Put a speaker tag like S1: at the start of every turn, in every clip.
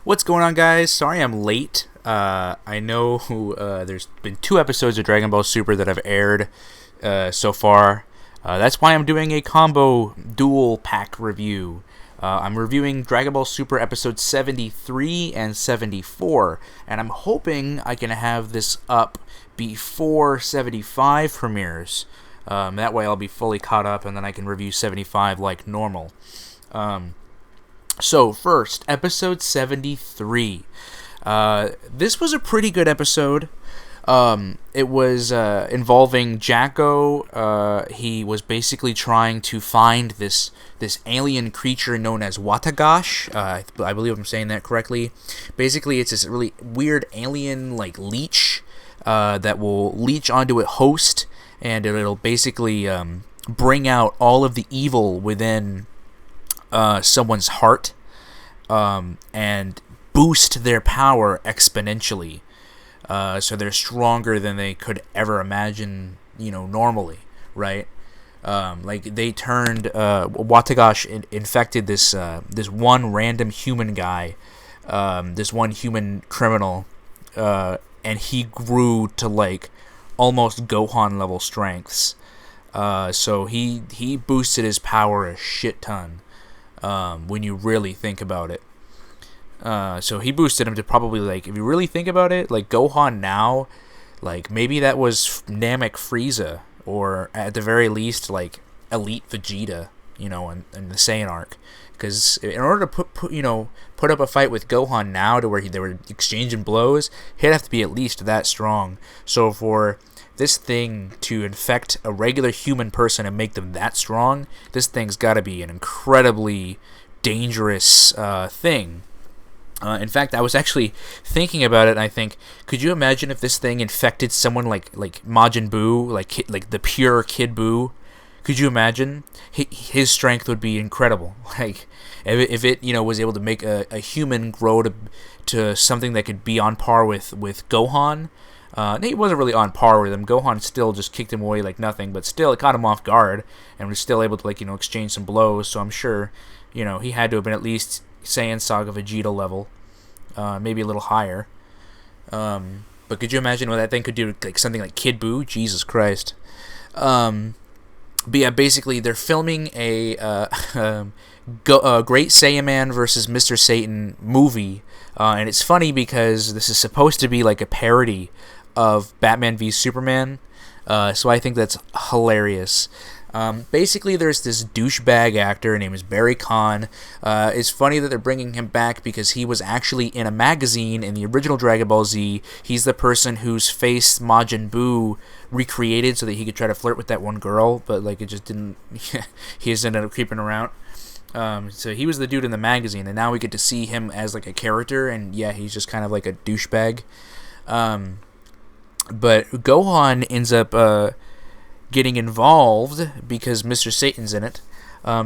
S1: What's going on, guys? Sorry I'm late. I know there's been 2 episodes of Dragon Ball Super that have aired so far. That's why I'm doing a combo dual pack review. I'm reviewing Dragon Ball Super episodes 73 and 74, and I'm hoping I can have this up before 75 premieres. That way I'll be fully caught up, and then I can review 75 like normal. So first, episode 73. This was a pretty good episode. It was involving Jacko. He was basically trying to find this alien creature known as Watagash. I believe I'm saying that correctly. Basically, it's this really weird alien like leech that will leech onto a host, and it'll basically bring out all of the evil within someone's heart, and boost their power exponentially. So they're stronger than they could ever imagine, normally, right? Like they turned Watagash infected this one random human guy, this one human criminal, and he grew to like almost Gohan level strengths. So he boosted his power a shit ton. When you really think about it. So he boosted him to probably, like, if you really think about it, like, Gohan now, like, maybe that was Namek Frieza, or at the very least, like, Elite Vegeta, in the Saiyan Arc. Because in order to put up a fight with Gohan now to where they were exchanging blows, he'd have to be at least that strong. So for this thing to infect a regular human person and make them that strong, this thing's got to be an incredibly dangerous thing. In fact, I was actually thinking about it, and I think, could you imagine if this thing infected someone like Majin Buu, like the pure Kid Buu? Could you imagine? His strength would be incredible. Like, if it was able to make a human grow to something that could be on par with Gohan. He wasn't really on par with him. Gohan still just kicked him away like nothing, but still it caught him off guard and was still able to exchange some blows. So I'm sure he had to have been at least Saiyan Saga Vegeta level, maybe a little higher. But could you imagine what that thing could do to something like Kid Buu? Jesus Christ. But yeah, basically they're filming a Great Saiyaman versus Mr. Satan movie, and it's funny because this is supposed to be like a parody of Batman v Superman, so I think that's hilarious. Basically, there's this douchebag actor named Barry Kahn. It's funny that they're bringing him back because he was actually in a magazine in the original Dragon Ball Z. He's the person whose face Majin Buu recreated so that he could try to flirt with that one girl, but it just didn't. He just ended up creeping around. So he was the dude in the magazine, and now we get to see him as a character, and yeah, he's just kind of like a douchebag. But Gohan ends up getting involved because Mr. Satan's in it.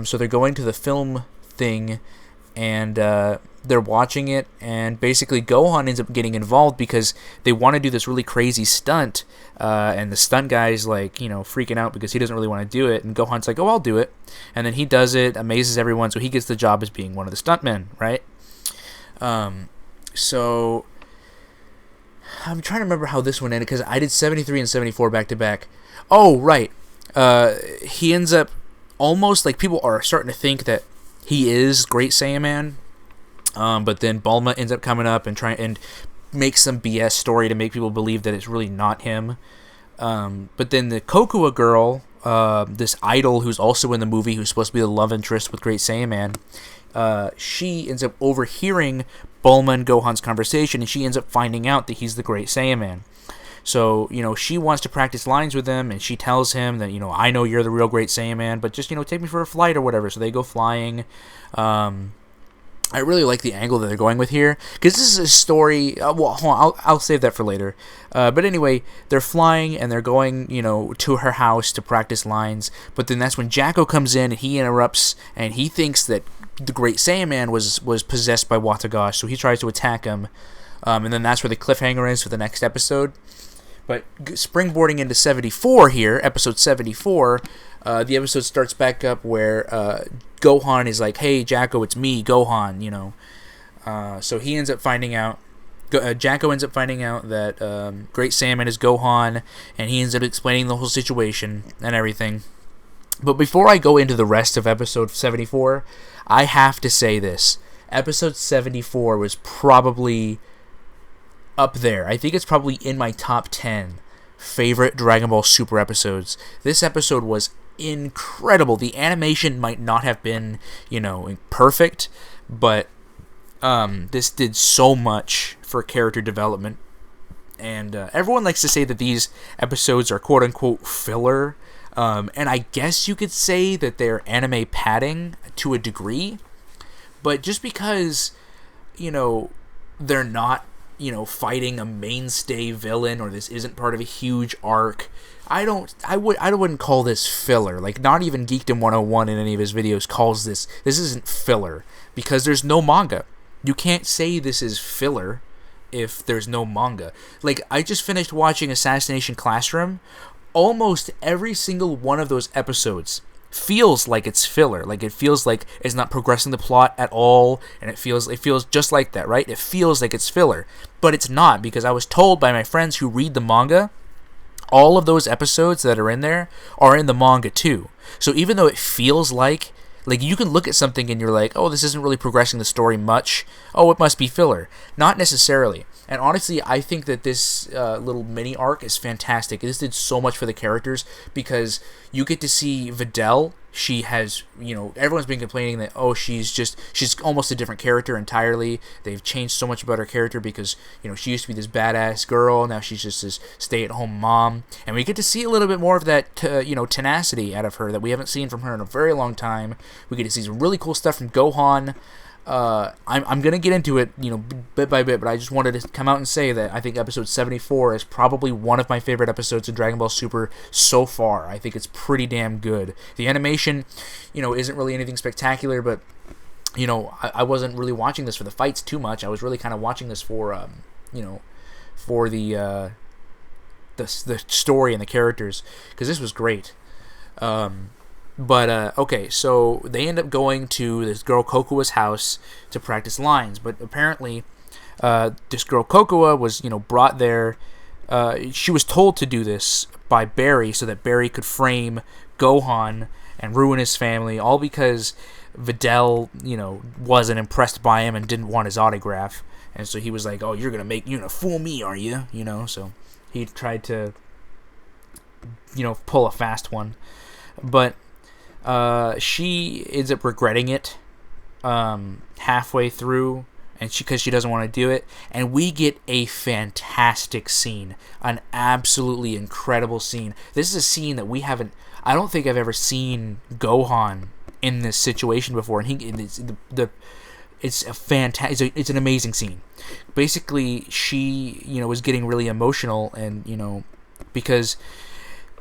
S1: So they're going to the film thing, and they're watching it, and basically Gohan ends up getting involved because they want to do this really crazy stunt, and the stunt guy's freaking out because he doesn't really want to do it, and Gohan's like, oh, I'll do it, and then he does it, amazes everyone, so he gets the job as being one of the stuntmen, right? So I'm trying to remember how this one ended, because I did 73 and 74 back to back. Oh, right. He ends up almost, people are starting to think that he is Great Saiyaman, but then Bulma ends up coming up and makes some BS story to make people believe that it's really not him. But then the Kokua girl, this idol who's also in the movie, who's supposed to be the love interest with Great Saiyaman, she ends up overhearing Bulma and Gohan's conversation, and she ends up finding out that he's the Great Saiyaman. So, she wants to practice lines with him, and she tells him that, I know you're the real Great Saiyaman, but just, take me for a flight or whatever. So they go flying. I really like the angle that they're going with here, because this is a story. Well, hold on, I'll save that for later. But anyway, they're flying and they're going, to her house to practice lines. But then that's when Jacko comes in and he interrupts, and he thinks that the Great Saiyaman was possessed by Watagash, so he tries to attack him. And then that's where the cliffhanger is for the next episode. But springboarding into 74 here, episode 74, the episode starts back up where Gohan is like, hey, Jacko, it's me, Gohan, So he ends up finding out. Jacko ends up finding out that Great Saiyaman is Gohan, and he ends up explaining the whole situation and everything. But before I go into the rest of episode 74, I have to say this. Episode 74 was probably up there. I think it's probably in my top 10 favorite Dragon Ball Super episodes. This episode was incredible. The animation might not have been, perfect, but this did so much for character development. And everyone likes to say that these episodes are quote-unquote filler. And I guess you could say that they're anime padding to a degree. But just because, they're not, fighting a mainstay villain, or this isn't part of a huge arc, I wouldn't call this filler. Like, not even Geekdom 101 in any of his videos calls this isn't filler, because there's no manga. You can't say this is filler if there's no manga. Like, I just finished watching Assassination Classroom. Almost every single one of those episodes feels like it's filler. Like, it feels like it's not progressing the plot at all, and it feels just like that, right? It feels like it's filler. But it's not, because I was told by my friends who read the manga, all of those episodes that are in there are in the manga too. So even though it feels like you can look at something and you're like, oh, this isn't really progressing the story much. Oh, it must be filler. Not necessarily. And honestly, I think that this little mini arc is fantastic. This did so much for the characters, because you get to see Videl. She has, everyone's been complaining that, oh, she's almost a different character entirely. They've changed so much about her character because, she used to be this badass girl. Now she's just this stay-at-home mom. And we get to see a little bit more of that, tenacity out of her that we haven't seen from her in a very long time. We get to see some really cool stuff from Gohan. I'm gonna get into it, bit by bit, but I just wanted to come out and say that I think episode 74 is probably one of my favorite episodes of Dragon Ball Super so far. I think it's pretty damn good. The animation, isn't really anything spectacular, but I wasn't really watching this for the fights too much. I was really kind of watching this for for the story and the characters, because this was great. But, okay, so they end up going to this girl Kokoa's house to practice lines, but apparently, this girl Kokoa was, brought there. She was told to do this by Barry so that Barry could frame Gohan and ruin his family, all because Videl, wasn't impressed by him and didn't want his autograph. And so he was like, oh, you're gonna fool me, are you? So he tried to, pull a fast one. But she ends up regretting it halfway through, and because she doesn't want to do it, and we get a fantastic scene, an absolutely incredible scene. This is a scene that I don't think I've ever seen Gohan in this situation before, and it's an amazing scene. Basically, she was getting really emotional, and because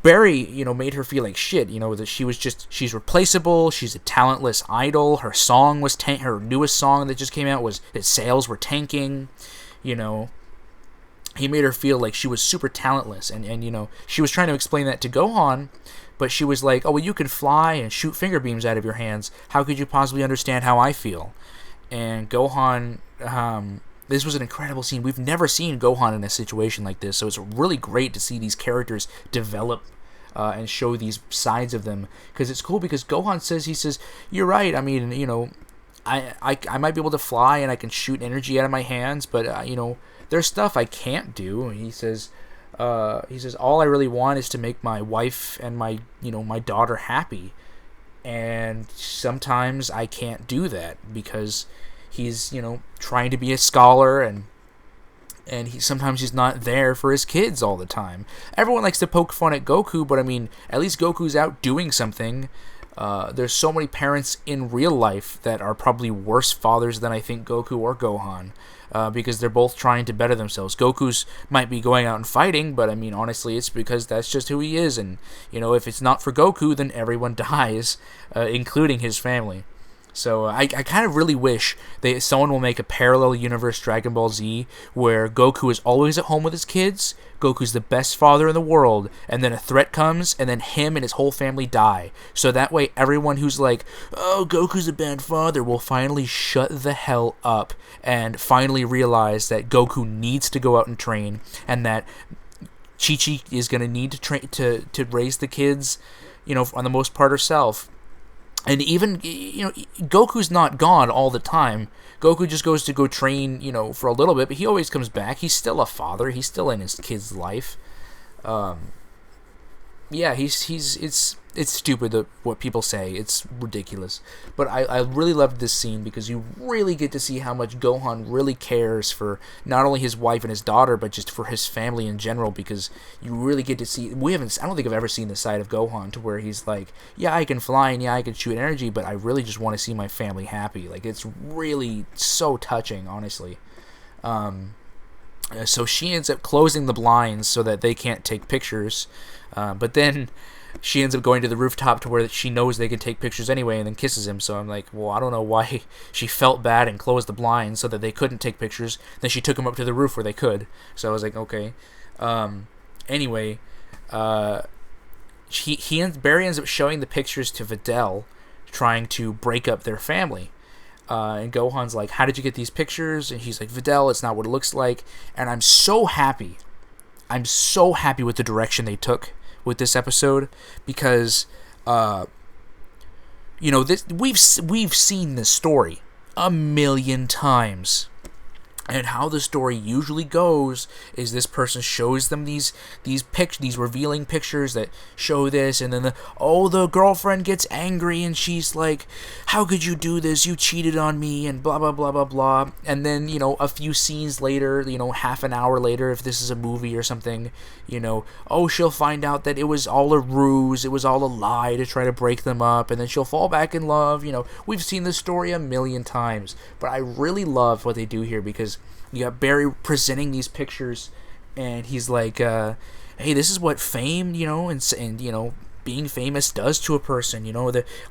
S1: Barry, made her feel like shit, that she's replaceable, she's a talentless idol, her song was her newest song that just came out was that sales were tanking, he made her feel like she was super talentless, and she was trying to explain that to Gohan, but she was like, oh, well, you can fly and shoot finger beams out of your hands, how could you possibly understand how I feel? And Gohan, this was an incredible scene. We've never seen Gohan in a situation like this, so it's really great to see these characters develop and show these sides of them, because it's cool, because Gohan says, you're right, I mean, I might be able to fly and I can shoot energy out of my hands, but, there's stuff I can't do. He says, all I really want is to make my wife and my daughter happy, and sometimes I can't do that, because he's, trying to be a scholar, and sometimes he's not there for his kids all the time. Everyone likes to poke fun at Goku, but I mean, at least Goku's out doing something. There's so many parents in real life that are probably worse fathers than I think Goku or Gohan, because they're both trying to better themselves. Goku's might be going out and fighting, but I mean, honestly, it's because that's just who he is, and if it's not for Goku, then everyone dies, including his family. So I kind of really wish someone will make a parallel universe Dragon Ball Z where Goku is always at home with his kids, Goku's the best father in the world, and then a threat comes, and then him and his whole family die. So that way everyone who's like, oh, Goku's a bad father, will finally shut the hell up and finally realize that Goku needs to go out and train, and that Chi-Chi is going to need to train to raise the kids, on the most part herself. And even, Goku's not gone all the time. Goku just goes to go train, for a little bit, but he always comes back. He's still a father. He's still in his kid's life. Yeah, it's stupid what people say. It's ridiculous. But I really loved this scene because you really get to see how much Gohan really cares for not only his wife and his daughter, but just for his family in general, because you really get to see, I don't think I've ever seen the side of Gohan to where he's like, yeah, I can fly and yeah, I can shoot energy, but I really just want to see my family happy. Like, it's really so touching, honestly. So she ends up closing the blinds so that they can't take pictures, but then she ends up going to the rooftop to where she knows they can take pictures anyway, and then kisses him. So I'm like, well, I don't know why she felt bad and closed the blinds so that they couldn't take pictures. Then she took him up to the roof where they could. So I was like, okay. Anyway, Barry ends up showing the pictures to Videl, trying to break up their family. And Gohan's like, how did you get these pictures? And he's like, Videl, it's not what it looks like. And I'm so happy. I'm so happy with the direction they took with this episode, because we've seen this story a million times, and how the story usually goes is this person shows them these revealing pictures that show this, and then the girlfriend gets angry and she's like, how could you do this, you cheated on me, and blah blah blah blah blah. And then a few scenes later, half an hour later, if this is a movie or something, she'll find out that it was all a ruse, it was all a lie to try to break them up, and then she'll fall back in love. We've seen this story a million times, but I really love what they do here, because you got Barry presenting these pictures, and he's like, hey, this is what fame, and being famous does to a person.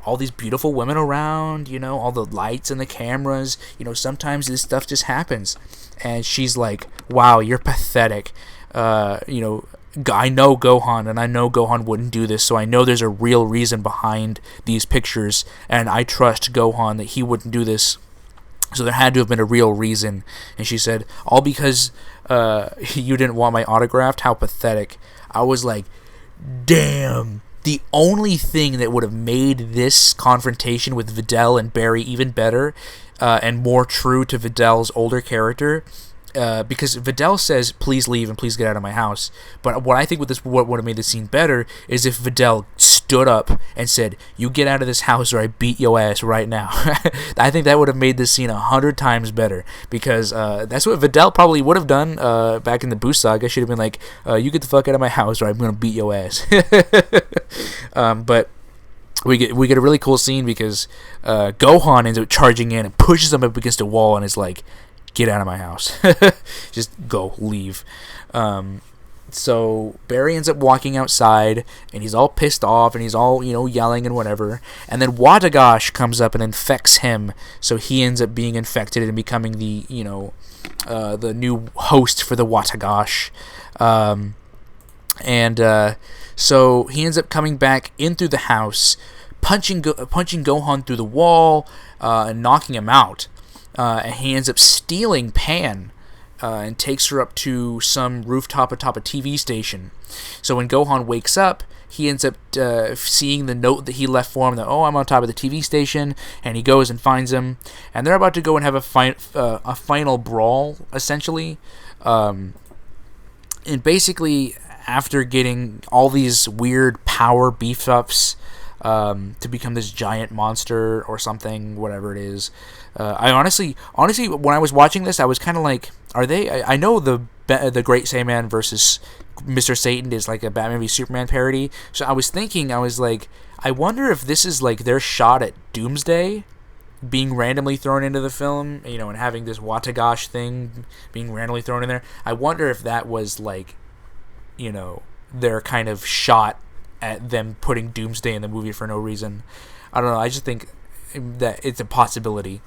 S1: All these beautiful women around, all the lights and the cameras, sometimes this stuff just happens. And she's like, wow, you're pathetic. I know Gohan, and I know Gohan wouldn't do this, so I know there's a real reason behind these pictures, and I trust Gohan that he wouldn't do this. So there had to have been a real reason. And she said, all because you didn't want my autograph? How pathetic. I was like, damn. The only thing that would have made this confrontation with Videl and Barry even better, and more true to Videl's older character, because Videl says, please leave and please get out of my house. But what I think what would have made this scene better is if Videl stood up and said, you get out of this house or I beat your ass right now. I think that would have made this scene 100 times better, because that's what Videl probably would have done back in the Boo saga. Should have been like, you get the fuck out of my house or I'm going to beat your ass. But we get a really cool scene, because Gohan ends up charging in and pushes him up against a wall and is like, get out of my house. Just go, leave. So Barry ends up walking outside, and he's all pissed off, and he's all, yelling and whatever. And then Watagash comes up and infects him, so he ends up being infected and becoming the new host for the Watagash. So he ends up coming back in through the house, punching Gohan through the wall, and knocking him out. And he ends up stealing Pan, and takes her up to some rooftop atop a TV station. So when Gohan wakes up, he ends up seeing the note that he left for him, that, I'm on top of the TV station, and he goes and finds him, and they're about to go and have a final brawl, essentially. And basically, after getting all these weird power beef-ups, to become this giant monster or something, whatever it is. I honestly, when I was watching this, I was kind of like, are they? I know the Great Saiyaman versus Mr. Satan is like a Batman v Superman parody. So I was like, I wonder if this is like their shot at Doomsday being randomly thrown into the film, and having this Watagash thing being randomly thrown in there. I wonder if that was like, their kind of shot at them putting Doomsday in the movie for no reason. I don't know. I just think that it's a possibility.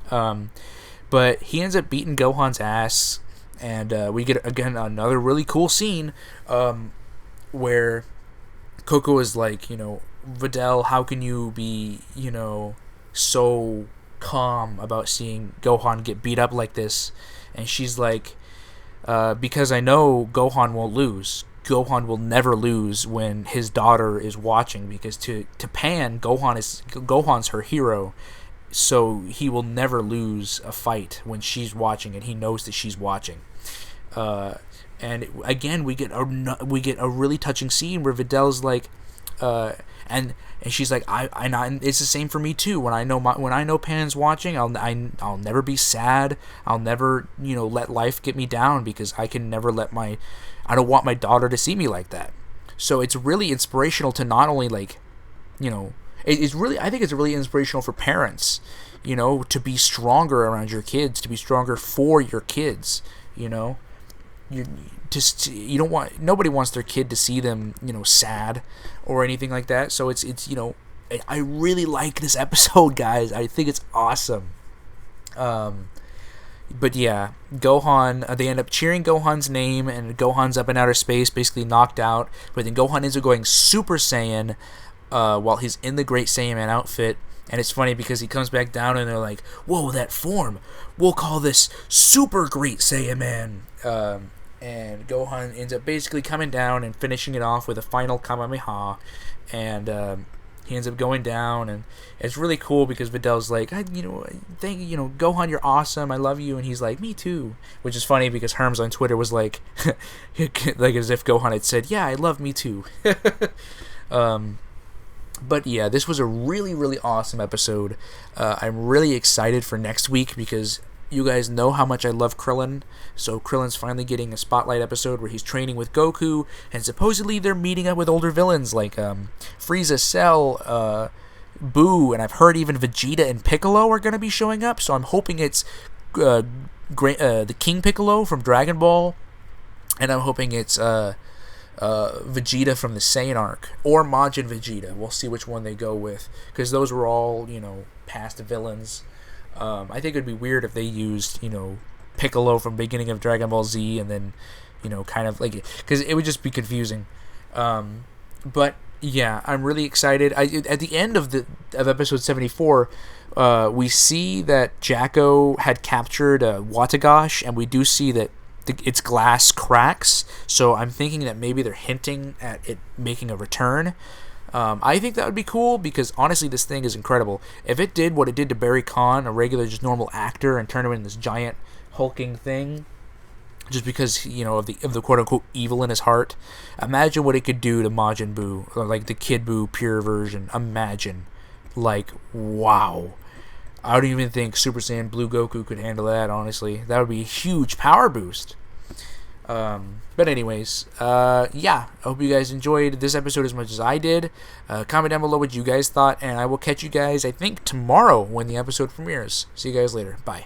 S1: But he ends up beating Gohan's ass, and we get again another really cool scene where Coco is like, Videl, how can you be, so calm about seeing Gohan get beat up like this? And she's like, because I know Gohan won't lose. Gohan will never lose when his daughter is watching, because to Pan, Gohan's her hero, so he will never lose a fight when she's watching, and he knows that she's watching. And again, we get a really touching scene where Videl's like, and she's like, I know, it's the same for me too. When I know Pan's watching, I'll never be sad. I'll never let life get me down, because I can never I don't want my daughter to see me like that. So it's really inspirational to not only I think it's really inspirational for parents, to be stronger around your kids, to be stronger for your kids. Nobody wants their kid to see them sad or anything like that. So it's I really like this episode, guys. I think it's awesome. But yeah, Gohan, they end up cheering Gohan's name, and Gohan's up in outer space, basically knocked out. But then Gohan ends up going Super Saiyan while he's in the Great Saiyaman outfit. And it's funny because he comes back down and they're like, whoa, that form, we'll call this Super Great Saiyaman. And Gohan ends up basically coming down and finishing it off with a final Kamehameha. And he ends up going down, and it's really cool because Videl's like, Gohan, you're awesome, I love you, and he's like, me too, which is funny because Herms on Twitter was like, like as if Gohan had said, yeah, I love me too. But yeah, this was a really, really awesome episode. I'm really excited for next week because you guys know how much I love Krillin. So Krillin's finally getting a spotlight episode where he's training with Goku, and supposedly they're meeting up with older villains like Frieza, Cell, Boo, and I've heard even Vegeta and Piccolo are going to be showing up. So I'm hoping it's the King Piccolo from Dragon Ball, and I'm hoping it's Vegeta from the Saiyan Arc, or Majin Vegeta. We'll see which one they go with, because those were all past villains. I think it'd be weird if they used, Piccolo from beginning of Dragon Ball Z, and then, kind of like, because it would just be confusing. But yeah, I'm really excited. At the end of episode 74, we see that Jacko had captured Watagash, and we do see that its glass cracks. So I'm thinking that maybe they're hinting at it making a return. I think that would be cool because honestly, this thing is incredible. If it did what it did to Barry Kahn, a regular, just normal actor, and turned him into this giant hulking thing, just because of the quote unquote evil in his heart, imagine what it could do to Majin Buu, or like the Kid Buu pure version. Imagine, wow. I don't even think Super Saiyan Blue Goku could handle that. Honestly, that would be a huge power boost. But anyways, yeah, I hope you guys enjoyed this episode as much as I did. Comment down below what you guys thought, and I will catch you guys, I think, tomorrow when the episode premieres. See you guys later. Bye.